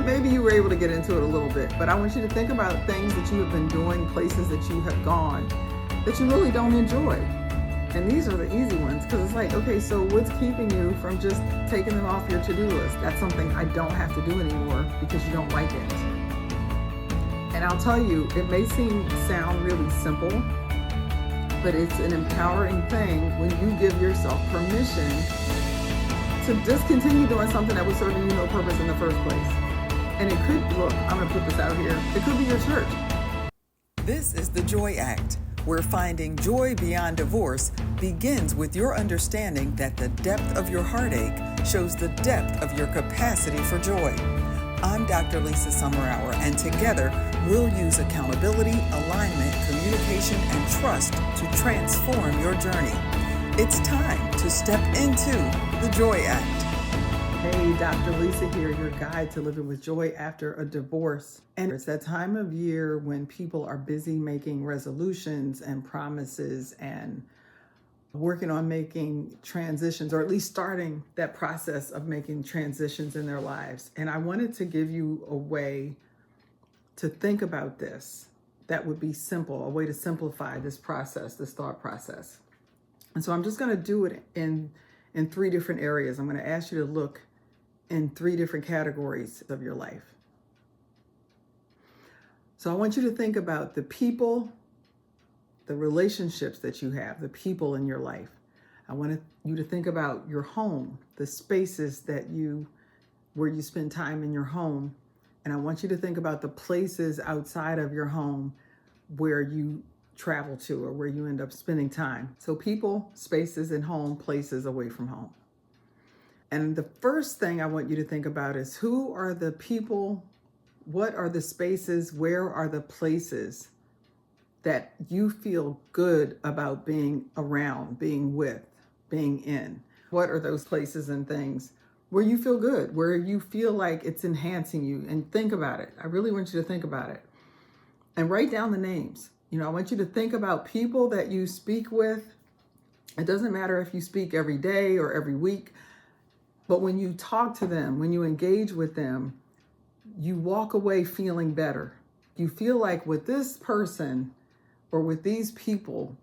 maybe you were able to get into it a little bit, but I want you to think about things that you have been doing, places that you have gone that you really don't enjoy. And these are the easy ones, because it's like, okay, so what's keeping you from just taking them off your to-do list? That's something I don't have to do anymore because you don't like it. And I'll tell you, it may sound really simple, but it's an empowering thing when you give yourself permission to discontinue doing something that was serving you no purpose in the first place. And it could, look, I'm gonna put this out here, it could be your church. This is the Joy Act, where finding joy beyond divorce begins with your understanding that the depth of your heartache shows the depth of your capacity for joy. I'm Dr. Lisa Summerour, and together we'll use accountability, alignment, communication, and trust to transform your journey. It's time to step into the Joy Act. Hey, Dr. Lisa here, your guide to living with joy after a divorce. And it's that time of year when people are busy making resolutions and promises and working on making transitions, or at least starting that process of making transitions in their lives. And I wanted to give you a way to think about this that would be simple, a way to simplify this process, this thought process. And so I'm just going to do it in three different areas. I'm going to ask you to look in three different categories of your life. So I want you to think about the people, the relationships that you have, the people in your life. I want you to think about your home, the spaces where you spend time in your home. And I want you to think about the places outside of your home where you travel to or where you end up spending time. So people, spaces, and home, places away from home. And the first thing I want you to think about is, who are the people, what are the spaces, where are the places that you feel good about being around, being with, being in? What are those places and things where you feel good, where you feel like it's enhancing you? And think about it. I really want you to think about it. And write down the names. I want you to think about people that you speak with. It doesn't matter if you speak every day or every week, but when you talk to them, when you engage with them, you walk away feeling better. You feel like with this person or with these people,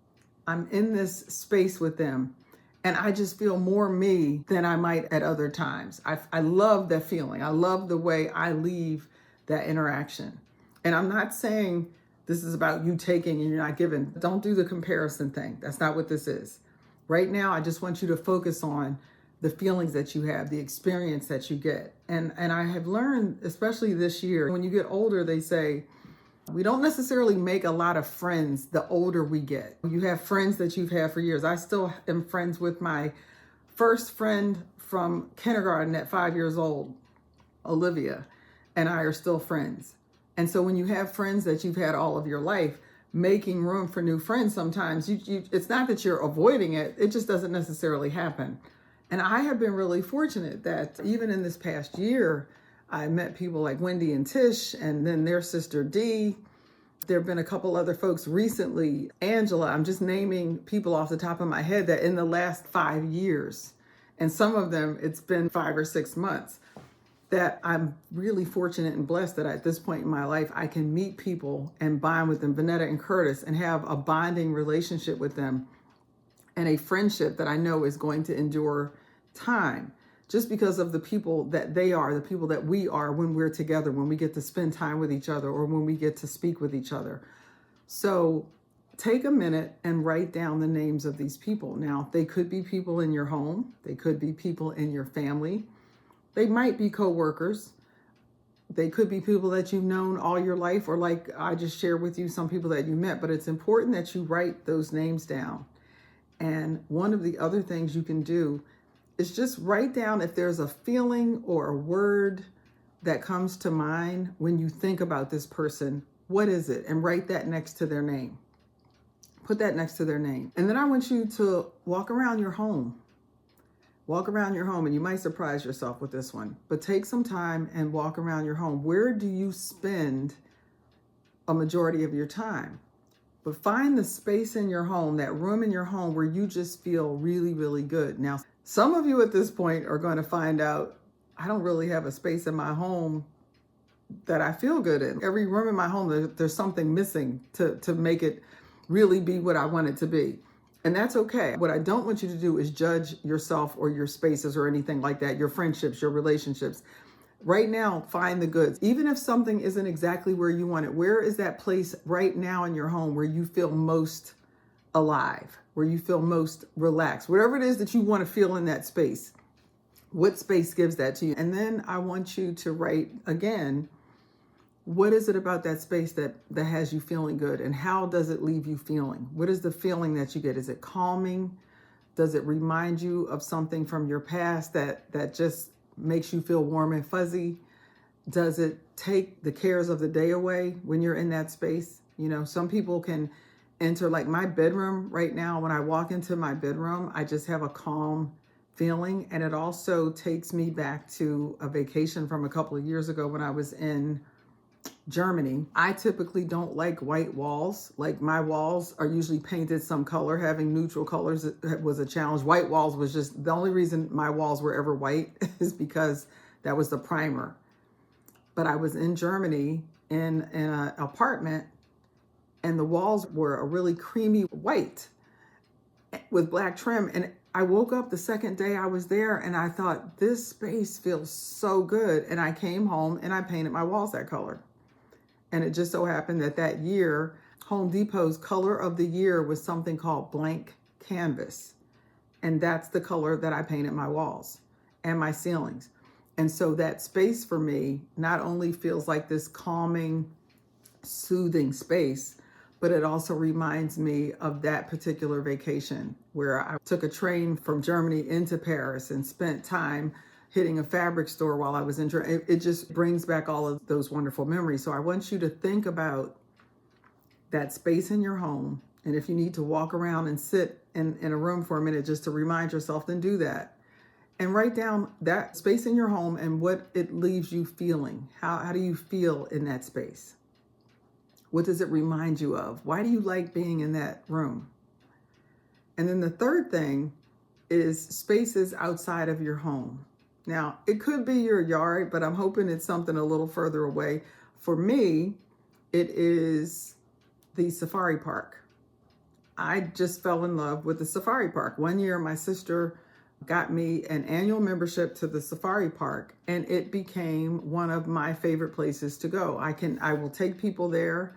I'm in this space with them, and I just feel more me than I might at other times. I love that feeling. I love the way I leave that interaction. And I'm not saying this is about you taking and you're not giving. Don't do the comparison thing. That's not what this is. Right now, I just want you to focus on the feelings that you have, the experience that you get. And I have learned, especially this year, when you get older, they say, we don't necessarily make a lot of friends the older we get. You have friends that you've had for years. I still am friends with my first friend from kindergarten at 5 years old, Olivia, and I are still friends. And so when you have friends that you've had all of your life, making room for new friends, sometimes it's not that you're avoiding it, it just doesn't necessarily happen. And I have been really fortunate that even in this past year, I met people like Wendy and Tish, and then their sister Dee. There have been a couple other folks recently, Angela. I'm just naming people off the top of my head that in the last 5 years, and some of them it's been 5 or 6 months, that I'm really fortunate and blessed that at this point in my life, I can meet people and bond with them, Vanetta and Curtis, and have a bonding relationship with them and a friendship that I know is going to endure time, just because of the people that they are, the people that we are when we're together, when we get to spend time with each other, or when we get to speak with each other. So take a minute and write down the names of these people. Now, they could be people in your home. They could be people in your family. They might be coworkers. They could be people that you've known all your life, or like I just shared with you, some people that you met. But it's important that you write those names down. And one of the other things you can do is just write down if there's a feeling or a word that comes to mind when you think about this person. What is it? And write that next to their name. Put that next to their name. And then I want you to walk around your home. Walk around your home, and you might surprise yourself with this one, but take some time and walk around your home. Where do you spend a majority of your time? But find the space in your home, that room in your home where you just feel really, really good. Now, some of you at this point are going to find out, I don't really have a space in my home that I feel good in. Every room in my home, there's something missing to make it really be what I want it to be. And that's okay. What I don't want you to do is judge yourself or your spaces or anything like that, your friendships, your relationships. Right now, find the goods. Even if something isn't exactly where you want it, where is that place right now in your home where you feel most alive, where you feel most relaxed, whatever it is that you want to feel in that space? What space gives that to you? And then I want you to write again, what is it about that space that has you feeling good, and how does it leave you feeling? What is the feeling that you get? Is it calming? Does it remind you of something from your past that just makes you feel warm and fuzzy? Does it take the cares of the day away when you're in that space? You know, some people can enter, like my bedroom right now. When I walk into my bedroom, I just have a calm feeling. And it also takes me back to a vacation from a couple of years ago when I was in Germany. I typically don't like white walls. Like my walls are usually painted some color. Having neutral colors was a challenge. White walls was just the only reason my walls were ever white is because that was the primer. But I was in Germany in an apartment, and the walls were a really creamy white with black trim. And I woke up the second day I was there and I thought, this space feels so good. And I came home and I painted my walls that color. And it just so happened that that year, Home Depot's color of the year was something called blank canvas. And that's the color that I painted my walls and my ceilings. And so that space for me not only feels like this calming, soothing space, but it also reminds me of that particular vacation where I took a train from Germany into Paris and spent time hitting a fabric store while I was in Germany. It just brings back all of those wonderful memories. So I want you to think about that space in your home. And if you need to walk around and sit in a room for a minute just to remind yourself, then do that. And write down that space in your home and what it leaves you feeling. How do you feel in that space? What does it remind you of? Why do you like being in that room? And then the third thing is spaces outside of your home. Now, it could be your yard, but I'm hoping it's something a little further away. For me, it is the safari park. I just fell in love with the safari park. One year, my sister got me an annual membership to the safari park, and it became one of my favorite places to go. I will take people there.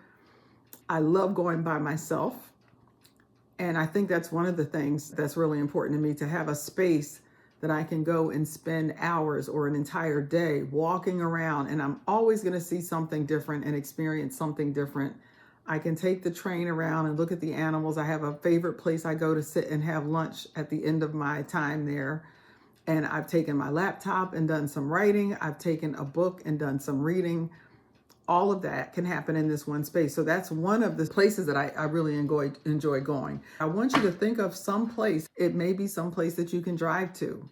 I love going by myself. And I think that's one of the things that's really important to me, to have a space that I can go and spend hours or an entire day walking around, and I'm always going to see something different and experience something different. I can take the train around and look at the animals. I have a favorite place I go to sit and have lunch at the end of my time there. And I've taken my laptop and done some writing. I've taken a book and done some reading. All of that can happen in this one space. So that's one of the places that I really enjoy going. I want you to think of some place. It may be some place that you can drive to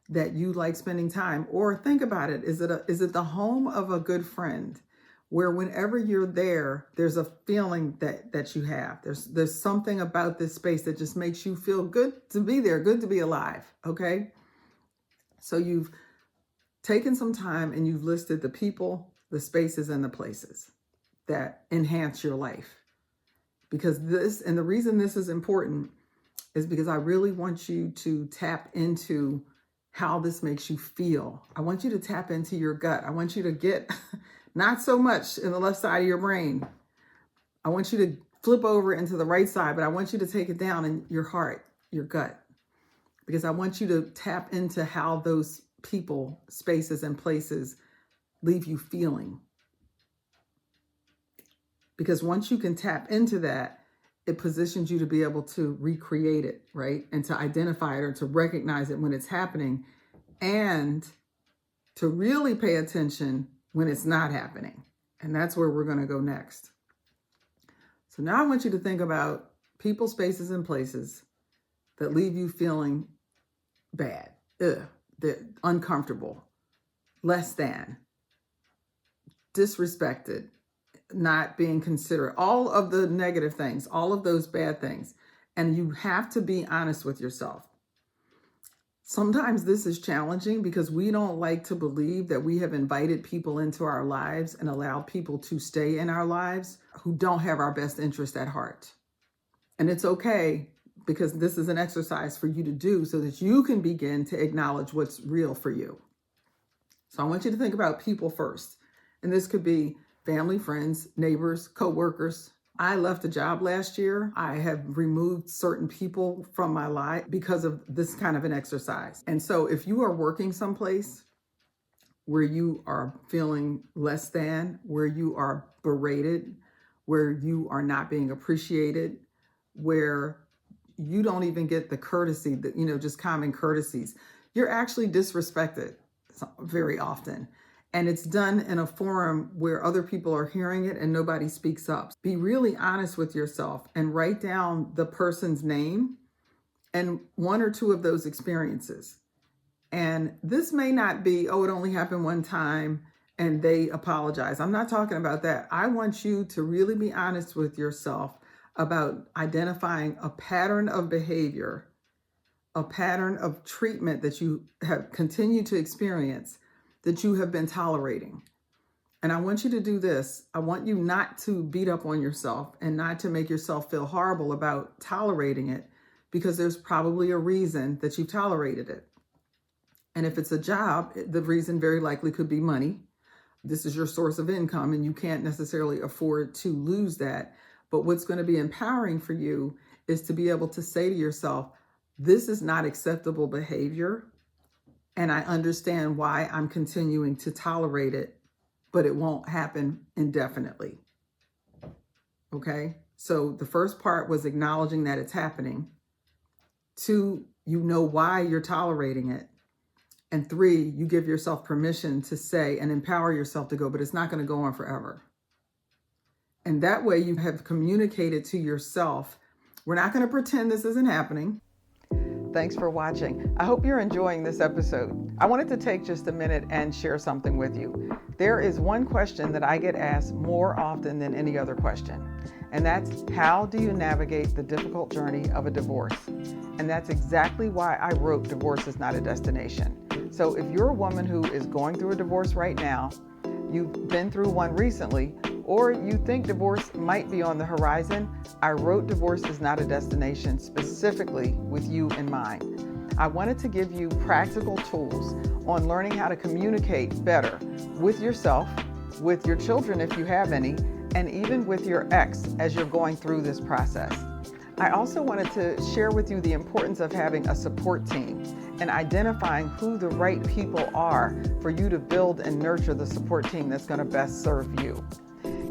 that you like spending time. Or think about it. Is it the home of a good friend, where whenever you're there, there's a feeling that you have. There's something about this space that just makes you feel good to be there, good to be alive, okay? So you've taken some time and you've listed the people, the spaces, and the places that enhance your life. Because the reason this is important is because I really want you to tap into how this makes you feel. I want you to tap into your gut. I want you to get not so much in the left side of your brain. I want you to flip over into the right side, but I want you to take it down in your heart, your gut, because I want you to tap into how those people, spaces, and places leave you feeling. Because once you can tap into that, it positions you to be able to recreate it, right? And to identify it or to recognize it when it's happening, and to really pay attention when it's not happening. And that's where we're going to go next. So now I want you to think about people, spaces, and places that leave you feeling bad, uncomfortable, less than, disrespected, not being considerate, all of the negative things, all of those bad things. And you have to be honest with yourself. Sometimes this is challenging because we don't like to believe that we have invited people into our lives and allowed people to stay in our lives who don't have our best interest at heart. And it's okay, because this is an exercise for you to do so that you can begin to acknowledge what's real for you. So I want you to think about people first. And this could be family, friends, neighbors, coworkers. I left a job last year. I have removed certain people from my life because of this kind of an exercise. And so if you are working someplace where you are feeling less than, where you are berated, where you are not being appreciated, where you don't even get the courtesy that, just common courtesies, you're actually disrespected very often. And it's done in a forum where other people are hearing it and nobody speaks up. Be really honest with yourself and write down the person's name and one or two of those experiences. And this may not be, oh, it only happened one time and they apologize. I'm not talking about that. I want you to really be honest with yourself about identifying a pattern of behavior, a pattern of treatment that you have continued to experience, that you have been tolerating. And I want you to do this. I want you not to beat up on yourself and not to make yourself feel horrible about tolerating it, because there's probably a reason that you've tolerated it. And if it's a job, the reason very likely could be money. This is your source of income and you can't necessarily afford to lose that. But what's going to be empowering for you is to be able to say to yourself, this is not acceptable behavior, and I understand why I'm continuing to tolerate it, but it won't happen indefinitely. Okay? So the first part was acknowledging that it's happening. 2, you know why you're tolerating it. And 3, you give yourself permission to say and empower yourself to go, but it's not going to go on forever. And that way you have communicated to yourself, we're not going to pretend this isn't happening. Thanks for watching. I hope you're enjoying this episode. I wanted to take just a minute and share something with you. There is one question that I get asked more often than any other question, and that's, how do you navigate the difficult journey of a divorce? And that's exactly why I wrote Divorce is Not a Destination. So if you're a woman who is going through a divorce right now, you've been through one recently, or you think divorce might be on the horizon, I wrote Divorce is Not a Destination specifically with you in mind. I wanted to give you practical tools on learning how to communicate better with yourself, with your children if you have any, and even with your ex as you're going through this process. I also wanted to share with you the importance of having a support team and identifying who the right people are for you to build and nurture the support team that's going to best serve you.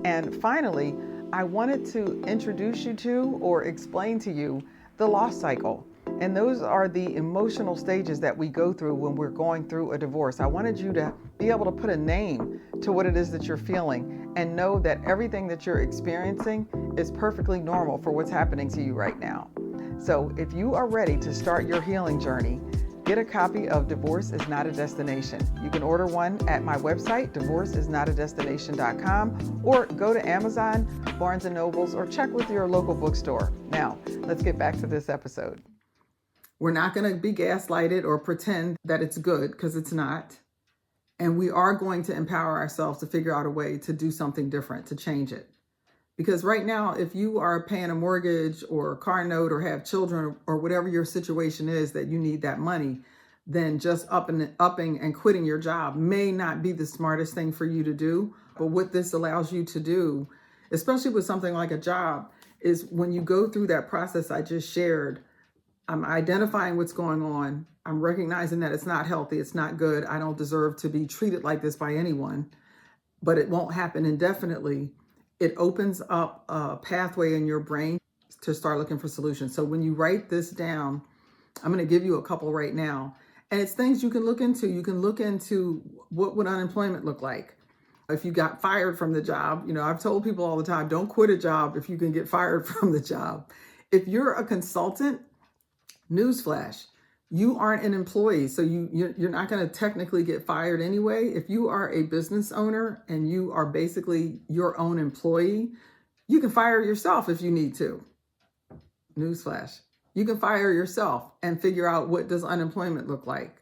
And finally, I wanted to introduce you to or explain to you the loss cycle. And those are the emotional stages that we go through when we're going through a divorce. I wanted you to be able to put a name to what it is that you're feeling and know that everything that you're experiencing is perfectly normal for what's happening to you right now. So if you are ready to start your healing journey, get a copy of Divorce is Not a Destination. You can order one at my website, divorceisnotadestination.com, or go to Amazon, Barnes & Nobles, or check with your local bookstore. Now, let's get back to this episode. We're not going to be gaslighted or pretend that it's good, because it's not. And we are going to empower ourselves to figure out a way to do something different, to change it. Because right now, if you are paying a mortgage or a car note or have children or whatever your situation is that you need that money, then just upping and quitting your job may not be the smartest thing for you to do. But what this allows you to do, especially with something like a job, is when you go through that process I just shared, I'm identifying what's going on. I'm recognizing that it's not healthy. It's not good. I don't deserve to be treated like this by anyone, but it won't happen indefinitely. It opens up a pathway in your brain to start looking for solutions. So when you write this down, I'm going to give you a couple right now. And it's things you can look into. You can look into what would unemployment look like if you got fired from the job. I've told people all the time, don't quit a job if you can get fired from the job. If you're a consultant, newsflash, you aren't an employee, so you're not going to technically get fired anyway. If you are a business owner and you are basically your own employee, you can fire yourself if you need to. Newsflash, You can fire yourself and figure out, what does unemployment look like?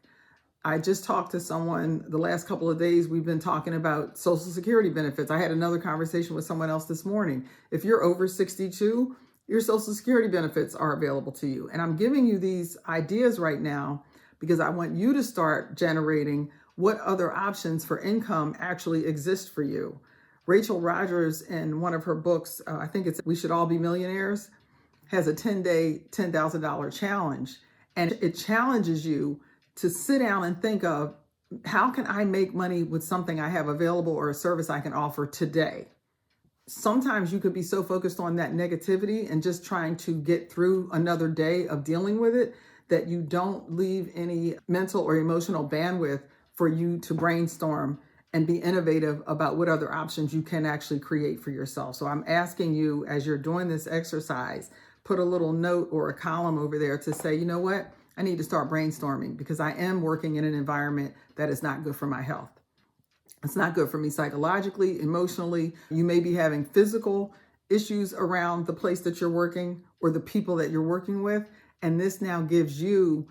I just talked to someone the last couple of days. We've been talking about Social Security benefits. I had another conversation with someone else this morning. If you're over 62, your Social Security benefits are available to you. And I'm giving you these ideas right now because I want you to start generating what other options for income actually exist for you. Rachel Rogers, in one of her books, I think it's We Should All Be Millionaires, has a 10-day, $10,000 challenge. And it challenges you to sit down and think of, how can I make money with something I have available or a service I can offer today? Sometimes you could be so focused on that negativity and just trying to get through another day of dealing with it that you don't leave any mental or emotional bandwidth for you to brainstorm and be innovative about what other options you can actually create for yourself. So I'm asking you, as you're doing this exercise, put a little note or a column over there to say, you know what? I need to start brainstorming because I am working in an environment that is not good for my health. It's not good for me psychologically, emotionally. You may be having physical issues around the place that you're working or the people that you're working with. And this now gives you,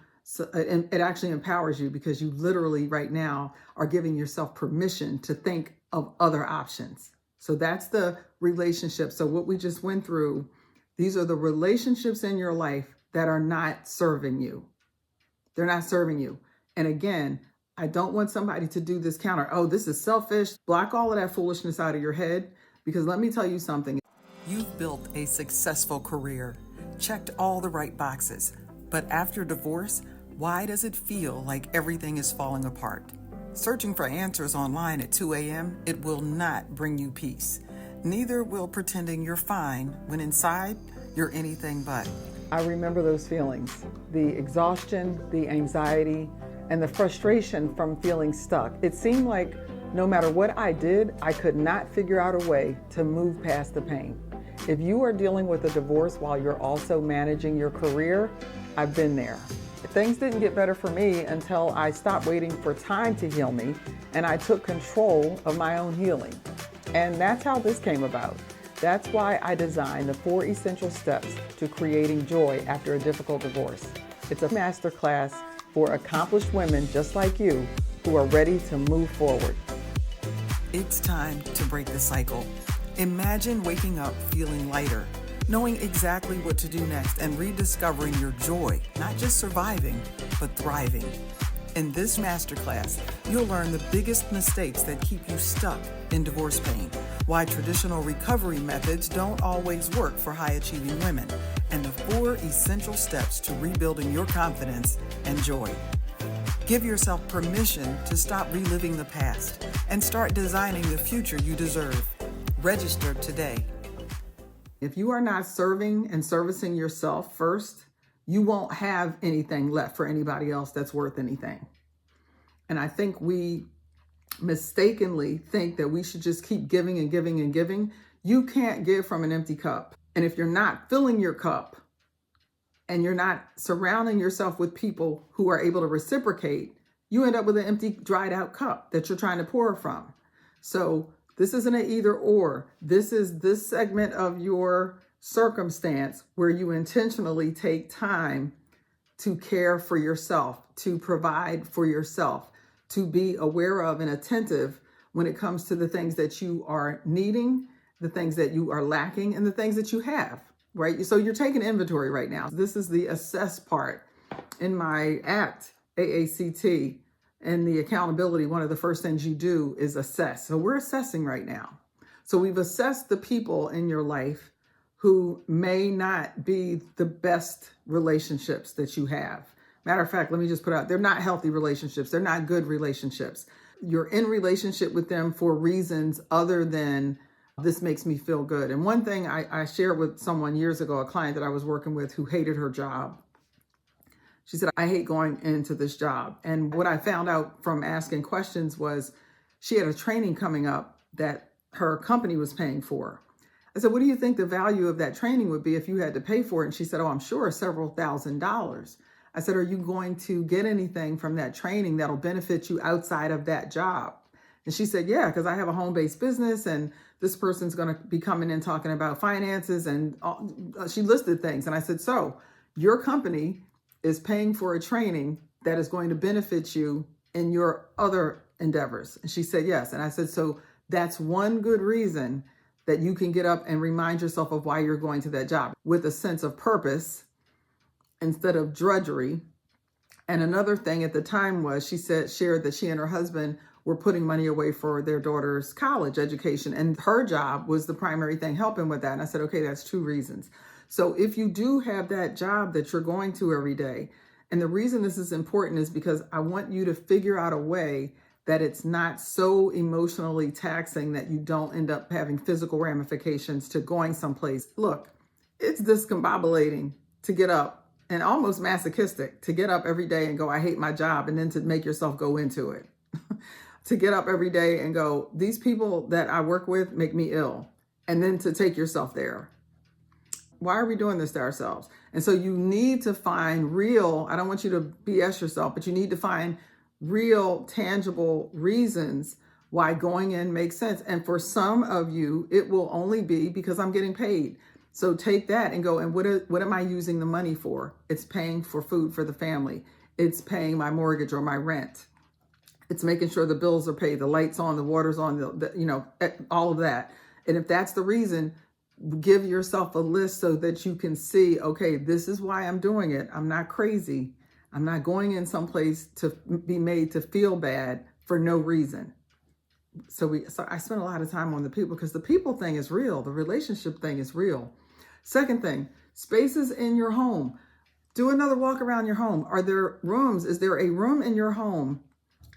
and it actually empowers you because you literally right now are giving yourself permission to think of other options. So that's the relationship. So what we just went through, these are the relationships in your life that are not serving you. They're not serving you. And again, I don't want somebody to do this counter. Oh, this is selfish. Block all of that foolishness out of your head, because let me tell you something. You've built a successful career, checked all the right boxes, but after divorce, why does it feel like everything is falling apart? Searching for answers online at 2 a.m., it will not bring you peace. Neither will pretending you're fine when inside you're anything but. I remember those feelings, the exhaustion, the anxiety, and the frustration from feeling stuck. It seemed like no matter what I did, I could not figure out a way to move past the pain. If you are dealing with a divorce while you're also managing your career, I've been there. Things didn't get better for me until I stopped waiting for time to heal me and I took control of my own healing. And that's how this came about. That's why I designed the 4 essential steps to creating joy after a difficult divorce. It's a masterclass for accomplished women just like you who are ready to move forward. It's time to break the cycle. Imagine waking up feeling lighter, knowing exactly what to do next, and rediscovering your joy, not just surviving, but thriving. In this masterclass, you'll learn the biggest mistakes that keep you stuck in divorce pain, why traditional recovery methods don't always work for high-achieving women, and the 4 essential steps to rebuilding your confidence and joy. Give yourself permission to stop reliving the past and start designing the future you deserve. Register today. If you are not serving and servicing yourself first, you won't have anything left for anybody else that's worth anything. And I think we mistakenly think that we should just keep giving and giving and giving. You can't give from an empty cup. And if you're not filling your cup and you're not surrounding yourself with people who are able to reciprocate, you end up with an empty, dried out cup that you're trying to pour from. So this isn't an either or. This is this segment of your circumstance where you intentionally take time to care for yourself, to provide for yourself, to be aware of and attentive when it comes to the things that you are needing, the things that you are lacking, and the things that you have, right? So you're taking inventory right now. This is the assess part. In my ACT, A.A.C.T, and the accountability, one of the first things you do is assess. So we're assessing right now. So we've assessed the people in your life who may not be the best relationships that you have. Matter of fact, let me just put out, they're not healthy relationships. They're not good relationships. You're in relationship with them for reasons other than this makes me feel good. And one thing I shared with someone years ago, a client that I was working with who hated her job. She said, I hate going into this job. And what I found out from asking questions was she had a training coming up that her company was paying for. I said, what do you think the value of that training would be if you had to pay for it? And she said, oh, I'm sure several $1,000s. I said, are you going to get anything from that training that'll benefit you outside of that job? And she said, yeah, because I have a home-based business and this person's going to be coming in talking about finances. And she listed things. And I said, so Your company is paying for a training that is going to benefit you in your other endeavors. And she said, yes. And I said, so that's one good reason that you can get up and remind yourself of why you're going to that job with a sense of purpose instead of drudgery. And another thing at the time was shared that she and her husband were putting money away for their daughter's college education. And her job was the primary thing helping with that. And I said, okay, that's two reasons. So if you do have that job that you're going to every day, and the reason this is important is because I want you to figure out a way that it's not so emotionally taxing that you don't end up having physical ramifications to going someplace. Look, it's discombobulating to get up and almost masochistic to get up every day and go, I hate my job, and then to make yourself go into it. To get up every day and go, these people that I work with make me ill, and then to take yourself there. Why are we doing this to ourselves? And so you need to find real, I don't want you to BS yourself, but you need to find real, tangible reasons why going in makes sense. And for some of you, it will only be because I'm getting paid. So take that and go, and what am I using the money for? It's paying for food for the family. It's paying my mortgage or my rent. It's making sure the bills are paid, the lights on, the water's on, all of that. And if that's the reason, give yourself a list so that you can see, okay, this is why I'm doing it. I'm not crazy. I'm not going in someplace to be made to feel bad for no reason. So I spent a lot of time on the people because the people thing is real. The relationship thing is real. Second thing, spaces in your home. Do another walk around your home. Are there rooms? Is there a room in your home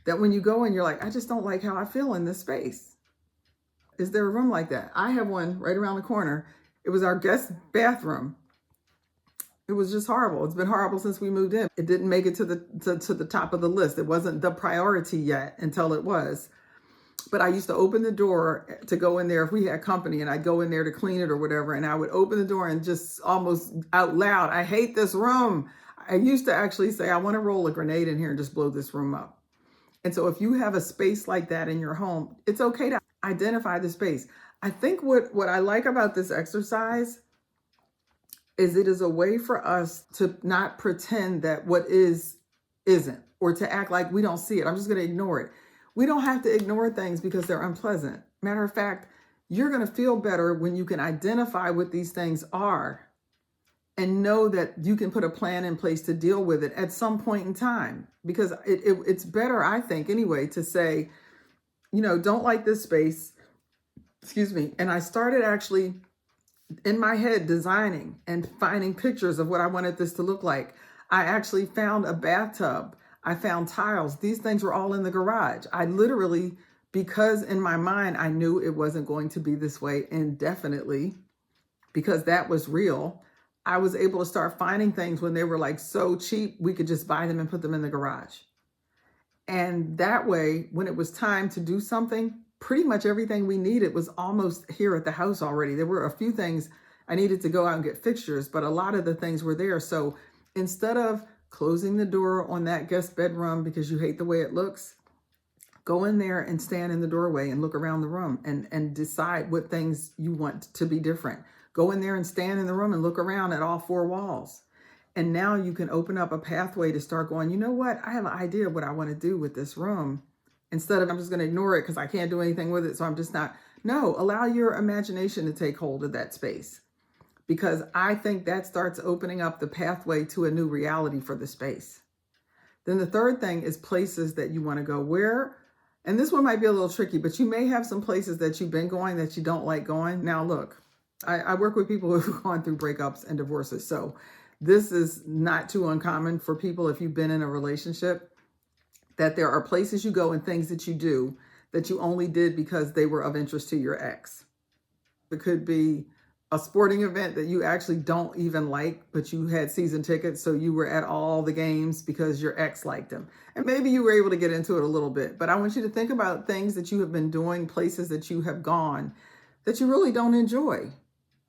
that when you go in, you're like, I just don't like how I feel in this space? Is there a room like that? I have one right around the corner. It was our guest bathroom. It was just horrible. It's been horrible since we moved in. It didn't make it to the top of the list. It wasn't the priority yet until it was. But I used to open the door to go in there if we had company, and I'd go in there to clean it or whatever. And I would open the door and just almost out loud, I hate this room. I used to actually say, I want to roll a grenade in here and just blow this room up. And so if you have a space like that in your home, it's okay to identify the space. I think what I like about this exercise is it is a way for us to not pretend that what is isn't, or to act like we don't see it. I'm just going to ignore it. We don't have to ignore things because they're unpleasant. Matter of fact, you're going to feel better when you can identify what these things are and know that you can put a plan in place to deal with it at some point in time. Because it's better, I think, anyway, to say, don't like this space, excuse me. And I started actually in my head designing and finding pictures of what I wanted this to look like. I actually found a bathtub. I found tiles. These things were all in the garage. I literally, because in my mind, I knew it wasn't going to be this way indefinitely, because that was real. I was able to start finding things when they were like so cheap, we could just buy them and put them in the garage. And that way, when it was time to do something, pretty much everything we needed was almost here at the house already. There were a few things I needed to go out and get fixtures, but a lot of the things were there. So instead of closing the door on that guest bedroom because you hate the way it looks, go in there and stand in the doorway and look around the room and decide what things you want to be different. Go in there and stand in the room and look around at all four walls. And now you can open up a pathway to start going, you know what? I have an idea of what I want to do with this room. Instead of I'm just going to ignore it because I can't do anything with it, so I'm just not. No, allow your imagination to take hold of that space. Because I think that starts opening up the pathway to a new reality for the space. Then the third thing is places that you want to go where, and this one might be a little tricky, but you may have some places that you've been going that you don't like going. Now, look, I work with people who've gone through breakups and divorces. So this is not too uncommon for people if you've been in a relationship, that there are places you go and things that you do that you only did because they were of interest to your ex. It could be a sporting event that you actually don't even like, but you had season tickets, so you were at all the games because your ex liked them. And maybe you were able to get into it a little bit, but I want you to think about things that you have been doing, places that you have gone that you really don't enjoy.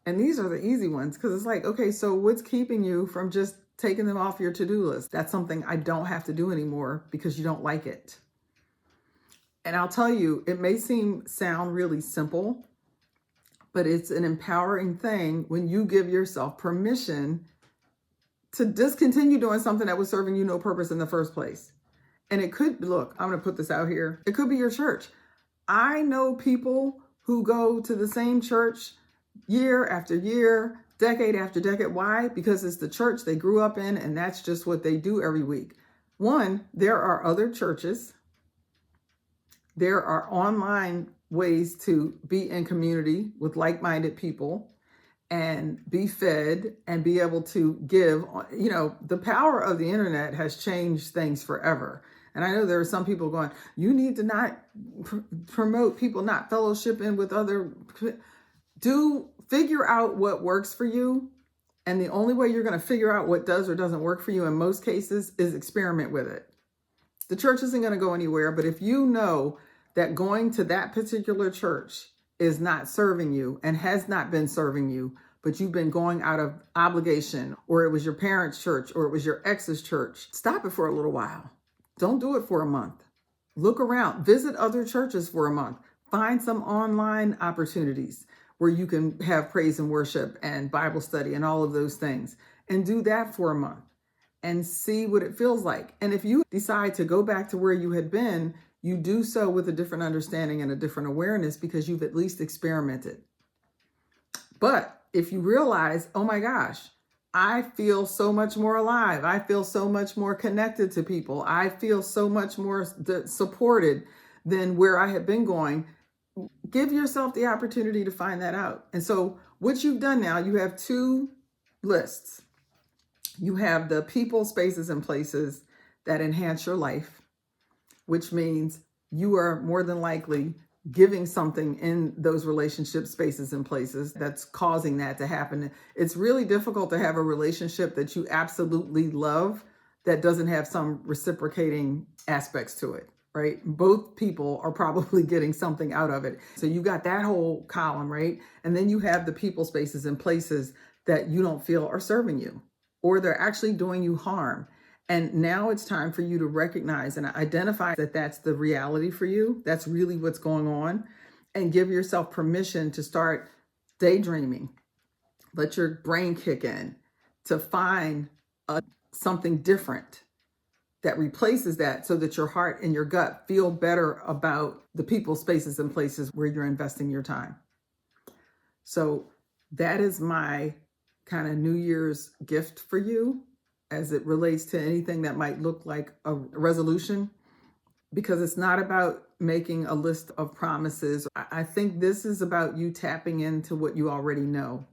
And these are the easy ones, because it's like, okay, so what's keeping you from just taking them off your to-do list? That's something I don't have to do anymore because you don't like it. And I'll tell you, it may sound really simple, but it's an empowering thing when you give yourself permission to discontinue doing something that was serving you no purpose in the first place. And it could, look, I'm going to put this out here. It could be your church. I know people who go to the same church year after year, decade after decade. Why? Because it's the church they grew up in, and that's just what they do every week. One, there are other churches. There are online ways to be in community with like-minded people and be fed and be able to give. You know, the power of the internet has changed things forever. And I know there are some people going, you need to not promote people not fellowshipping with other. Figure out what works for you. And the only way you're going to figure out what does or doesn't work for you in most cases is experiment with it. The church isn't going to go anywhere, but if you know that going to that particular church is not serving you and has not been serving you, but you've been going out of obligation, or it was your parents' church, or it was your ex's church, stop it for a little while. Don't do it for a month. Look around, visit other churches for a month, find some online opportunities where you can have praise and worship and Bible study and all of those things, and do that for a month and see what it feels like. And if you decide to go back to where you had been, you do so with a different understanding and a different awareness because you've at least experimented. But if you realize, oh my gosh, I feel so much more alive. I feel so much more connected to people. I feel so much more supported than where I had been going. Give yourself the opportunity to find that out. And so what you've done now, you have two lists. You have the people, spaces, and places that enhance your life, which means you are more than likely giving something in those relationship spaces and places that's causing that to happen. It's really difficult to have a relationship that you absolutely love that doesn't have some reciprocating aspects to it, right? Both people are probably getting something out of it. So you got that whole column, right? And then you have the people, spaces, and places that you don't feel are serving you, or they're actually doing you harm. And now it's time for you to recognize and identify that that's the reality for you. That's really what's going on. And give yourself permission to start daydreaming. Let your brain kick in to find something different that replaces that, so that your heart and your gut feel better about the people, spaces, and places where you're investing your time. So that is my kind of New Year's gift for you as it relates to anything that might look like a resolution, because it's not about making a list of promises. I think this is about you tapping into what you already know.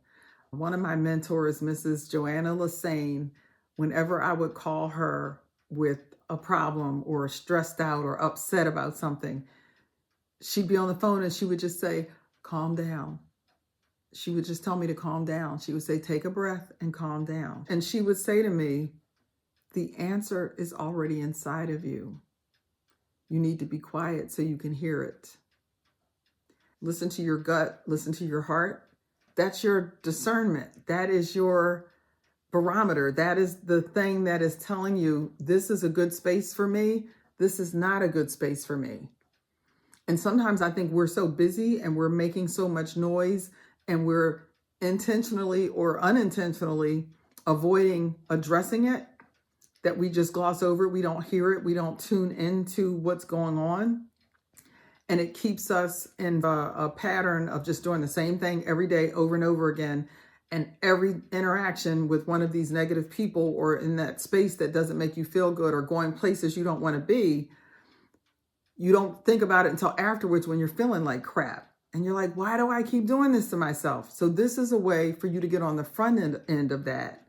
One of my mentors, Mrs. Joanna Lassane, whenever I would call her with a problem or stressed out or upset about something, she'd be on the phone and she would just say, calm down. She would just tell me to calm down. She would say, take a breath and calm down. And she would say to me, the answer is already inside of you. You need to be quiet so you can hear it. Listen to your gut, listen to your heart. That's your discernment. That is your barometer. That is the thing that is telling you, this is a good space for me. This is not a good space for me. And sometimes I think we're so busy and we're making so much noise, and we're intentionally or unintentionally avoiding addressing it, that we just gloss over it. We don't hear it. We don't tune into what's going on. And it keeps us in a pattern of just doing the same thing every day over and over again. And every interaction with one of these negative people, or in that space that doesn't make you feel good, or going places you don't want to be, you don't think about it until afterwards when you're feeling like crap. And you're like, why do I keep doing this to myself? So this is a way for you to get on the front end of that,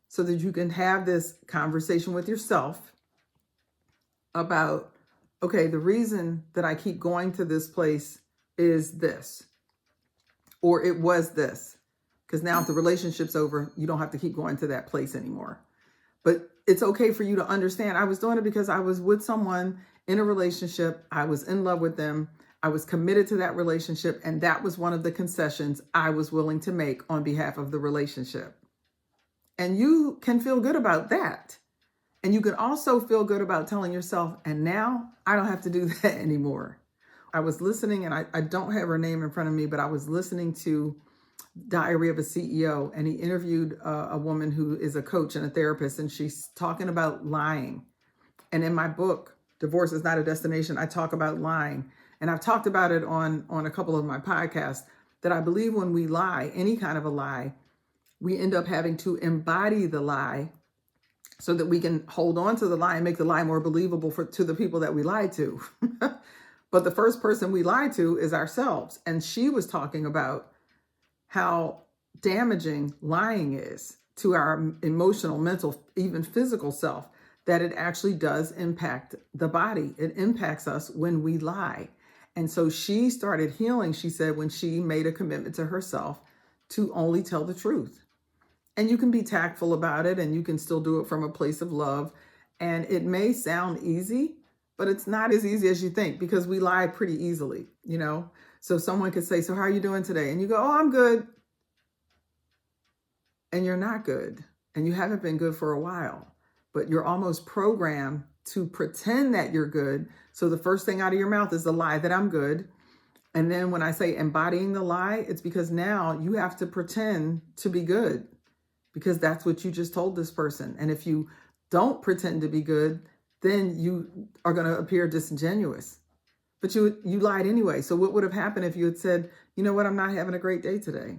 so that you can have this conversation with yourself about, okay, the reason that I keep going to this place is this, or it was this. Because now if the relationship's over, you don't have to keep going to that place anymore. But it's okay for you to understand, I was doing it because I was with someone in a relationship. I was in love with them. I was committed to that relationship. And that was one of the concessions I was willing to make on behalf of the relationship. And you can feel good about that. And you can also feel good about telling yourself, and now I don't have to do that anymore. I was listening, and I don't have her name in front of me, but I was listening to Diary of a CEO, and he interviewed a woman who is a coach and a therapist, and she's talking about lying. And in my book, Divorce is Not a Destination, I talk about lying. And I've talked about it on a couple of my podcasts, that I believe when we lie, any kind of a lie, we end up having to embody the lie so that we can hold on to the lie and make the lie more believable to the people that we lied to. But the first person we lie to is ourselves. And she was talking about how damaging lying is to our emotional, mental, even physical self, that it actually does impact the body. It impacts us when we lie. And so she started healing, she said, when she made a commitment to herself to only tell the truth. And you can be tactful about it, and you can still do it from a place of love. And it may sound easy, but it's not as easy as you think, because we lie pretty easily, you know? So someone could say, so how are you doing today? And you go, oh, I'm good. And you're not good. And you haven't been good for a while, but you're almost programmed to pretend that you're good. So the first thing out of your mouth is the lie that I'm good. And then when I say embodying the lie, it's because now you have to pretend to be good, because that's what you just told this person. And if you don't pretend to be good, then you are going to appear disingenuous. But you lied anyway. So what would have happened if you had said, you know what, I'm not having a great day today.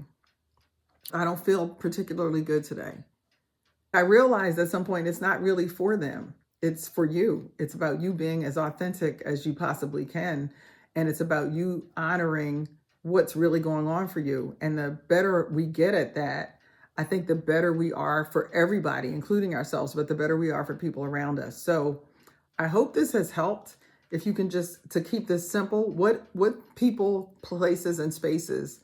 I don't feel particularly good today. I realized at some point it's not really for them. It's for you. It's about you being as authentic as you possibly can. And it's about you honoring what's really going on for you. And the better we get at that, I think the better we are for everybody, including ourselves, but the better we are for people around us. So I hope this has helped. If you can just, to keep this simple, what people, places, and spaces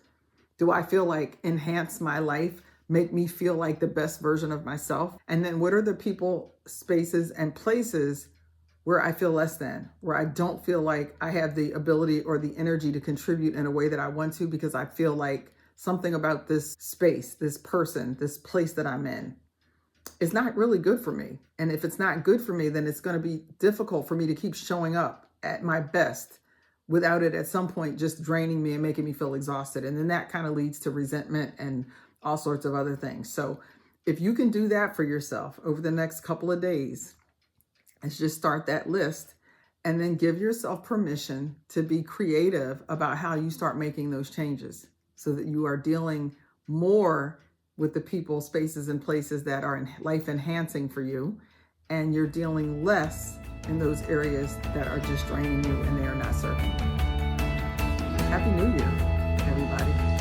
do I feel like enhance my life, make me feel like the best version of myself? And then what are the people, spaces, and places where I feel less than, where I don't feel like I have the ability or the energy to contribute in a way that I want to, because I feel like something about this space, this person, this place that I'm in is not really good for me. And if it's not good for me, then it's going to be difficult for me to keep showing up at my best without it at some point just draining me and making me feel exhausted. And then that kind of leads to resentment and all sorts of other things. So if you can do that for yourself over the next couple of days, let's just start that list, and then give yourself permission to be creative about how you start making those changes, so that you are dealing more with the people, spaces, and places that are life enhancing for you, and you're dealing less in those areas that are just draining you and they are not serving you. Happy New Year, everybody.